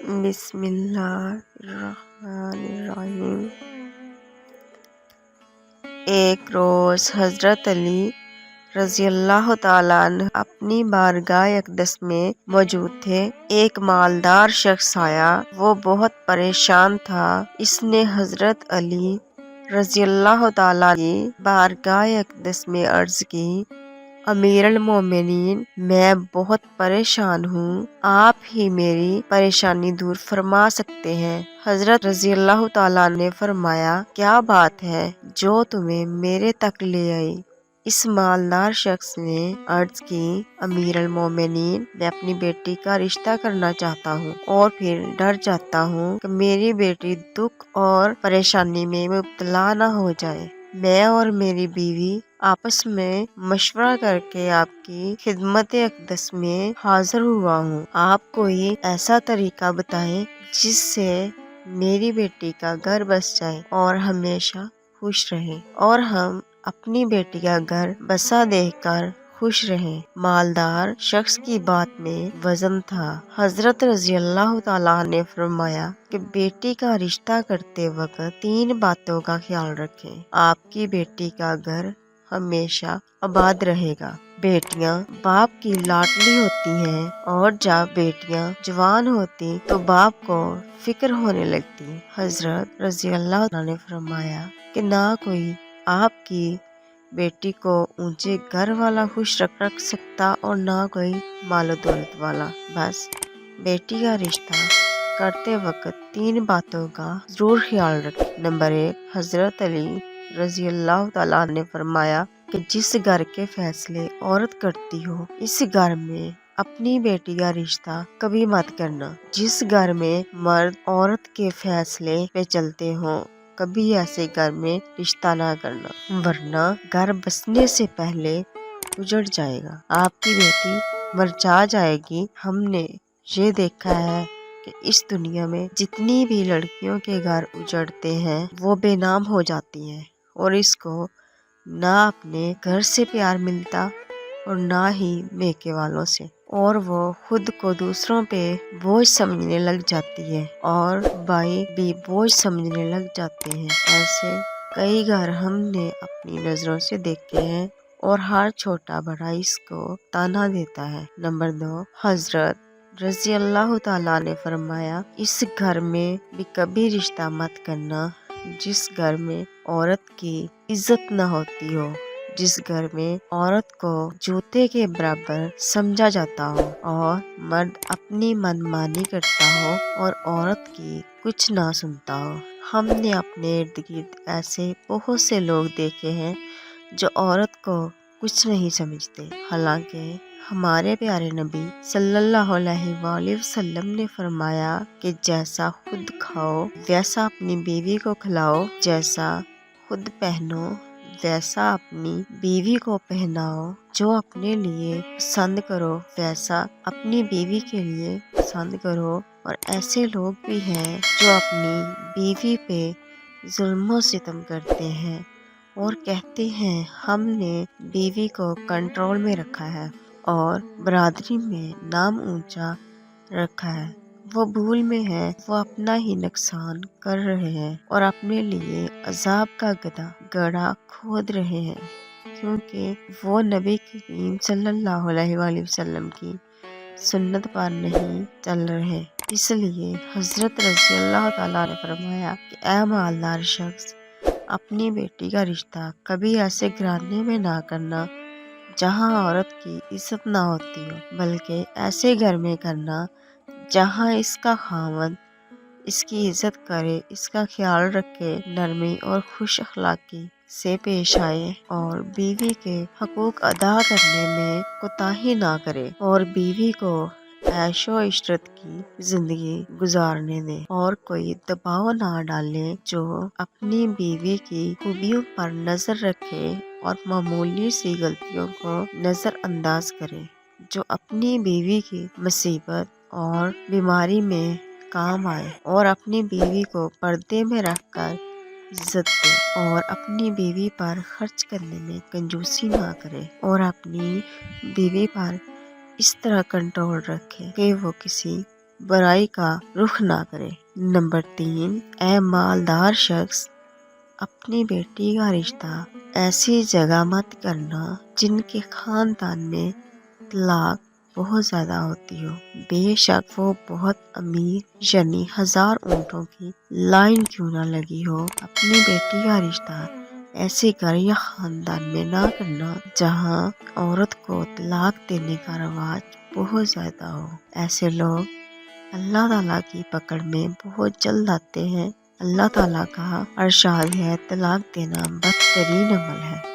بسم اللہ الرحمن الرحیم۔ ایک روز حضرت علی رضی اللہ تعالیٰ عنہ اپنی بارگاہ اقدس میں موجود تھے۔ ایک مالدار شخص آیا، وہ بہت پریشان تھا۔ اس نے حضرت علی رضی اللہ تعالیٰ کی بارگاہ اقدس میں عرض کی، امیر المومنین، میں بہت پریشان ہوں، آپ ہی میری پریشانی دور فرما سکتے ہیں۔ حضرت رضی اللہ تعالیٰ نے فرمایا، کیا بات ہے جو تمہیں میرے تک لے آئی؟ اس مالدار شخص نے عرض کی، امیر المومنین، میں اپنی بیٹی کا رشتہ کرنا چاہتا ہوں اور پھر ڈر جاتا ہوں کہ میری بیٹی دکھ اور پریشانی میں مبتلا نہ ہو جائے۔ میں اور میری بیوی آپس میں مشورہ کر کے آپ کی خدمت اقدس میں حاضر ہوا ہوں۔ آپ کوئی ایسا طریقہ بتائیں جس سے میری بیٹی کا گھر بس جائے اور ہمیشہ خوش رہے، اور ہم اپنی بیٹی کا گھر بسا دیکھ کر خوش رہیں۔ مالدار شخص کی بات میں وزن تھا۔ حضرت رضی اللہ تعالیٰ نے فرمایا کہ بیٹی کا رشتہ کرتے وقت 3 باتوں کا خیال رکھیں۔ آپ کی بیٹی کا گھر ہمیشہ آباد رہے گا۔ بیٹیاں باپ کی لاڈلی ہوتی ہیں، اور جب بیٹیاں جوان ہوتی تو باپ کو فکر ہونے لگتی۔ حضرت رضی اللہ عنہ نے فرمایا کہ نہ کوئی آپ کی بیٹی کو اونچے گھر والا خوش رکھ سکتا اور نہ کوئی مال و دولت والا۔ بس بیٹی کا رشتہ کرتے وقت 3 باتوں کا ضرور خیال رکھیں۔ نمبر 1، حضرت علی رضی اللہ تعالیٰ نے فرمایا کہ جس گھر کے فیصلے عورت کرتی ہو، اس گھر میں اپنی بیٹی کا رشتہ کبھی مت کرنا۔ جس گھر میں مرد عورت کے فیصلے پہ چلتے ہوں، کبھی ایسے گھر میں رشتہ نہ کرنا، ورنہ گھر بسنے سے پہلے اجڑ جائے گا، آپ کی بیٹی مرجا جائے گی۔ ہم نے یہ دیکھا ہے کہ اس دنیا میں جتنی بھی لڑکیوں کے گھر اجڑتے ہیں وہ بے نام ہو جاتی ہیں، اور اس کو نہ اپنے گھر سے پیار ملتا اور نہ ہی میکے والوں سے، اور وہ خود کو دوسروں پہ بوجھ سمجھنے لگ جاتی ہے، اور بھائی بھی بوجھ سمجھنے لگ جاتے ہیں۔ ایسے کئی گھر ہم نے اپنی نظروں سے دیکھے ہیں، اور ہر چھوٹا بڑا اس کو تانا دیتا ہے۔ نمبر 2، حضرت رضی اللہ تعالیٰ نے فرمایا، اس گھر میں بھی کبھی رشتہ مت کرنا جس گھر میں عورت کی عزت نہ ہوتی ہو، جس گھر میں عورت کو جوتے کے برابر سمجھا جاتا ہو، اور مرد اپنی من مانی کرتا ہو اور عورت کی کچھ نہ سنتا ہو۔ ہم نے اپنے ارد گرد ایسے بہت سے لوگ دیکھے ہیں جو عورت کو کچھ نہیں سمجھتے، حالانکہ ہمارے پیارے نبی صلی اللہ علیہ وآلہ وسلم نے فرمایا کہ جیسا خود کھاؤ ویسا اپنی بیوی کو کھلاؤ، جیسا خود پہنو ویسا اپنی بیوی کو پہناؤ، جو اپنے لیے پسند کرو ویسا اپنی بیوی کے لیے پسند کرو۔ اور ایسے لوگ بھی ہیں جو اپنی بیوی پہ ظلم و ستم کرتے ہیں اور کہتے ہیں ہم نے بیوی کو کنٹرول میں رکھا ہے اور برادری میں نام اونچا رکھا ہے۔ وہ بھول میں ہے، وہ اپنا ہی نقصان کر رہے ہیں اور اپنے لیے عذاب کا گڑھا کھود رہے ہیں، کیونکہ وہ نبی کریم صلی اللہ علیہ وآلہ وسلم کی سنت پر نہیں چل رہے۔ اس لیے حضرت رضی اللہ تعالیٰ نے فرمایا کہ اے مالدار شخص، اپنی بیٹی کا رشتہ کبھی ایسے گھرانے میں نہ کرنا جہاں عورت کی عزت نہ ہوتی ہو، بلکہ ایسے گھر میں کرنا جہاں اس کا خاوند اس کی عزت کرے، اس کا خیال رکھے، نرمی اور خوش اخلاقی سے پیش آئے، اور بیوی کے حقوق ادا کرنے میں کوتاہی نہ کرے، اور بیوی کو عیش و عشرت کی زندگی گزارنے دے، اور کوئی دباؤ نہ ڈالے، جو اپنی بیوی کی خوبیوں پر نظر رکھے اور معمولی سی غلطیوں کو نظر انداز کرے، جو اپنی بیوی کی مصیبت اور بیماری میں کام آئے، اور اپنی بیوی کو پردے میں رکھ کر عزت دے، اور اپنی بیوی پر خرچ کرنے میں کنجوسی نہ کرے، اور اپنی بیوی پر اس طرح کنٹرول رکھے کہ وہ کسی برائی کا رخ نہ کرے۔ نمبر 3، اے مالدار شخص، اپنی بیٹی کا رشتہ ایسی جگہ مت کرنا جن کے خاندان میں طلاق بہت زیادہ ہوتی ہو، بے شک وہ بہت امیر یعنی 1000 اونٹوں کی لائن کیوں نہ لگی ہو۔ اپنی بیٹی کا رشتہ ایسے گھر یا خاندان میں نہ کرنا جہاں عورت کو طلاق دینے کا رواج بہت زیادہ ہو۔ ایسے لوگ اللہ تعالیٰ کی پکڑ میں بہت جلد آتے ہیں۔ اللہ تعالیٰ کا ارشاد ہے، طلاق دینا بدترین عمل ہے۔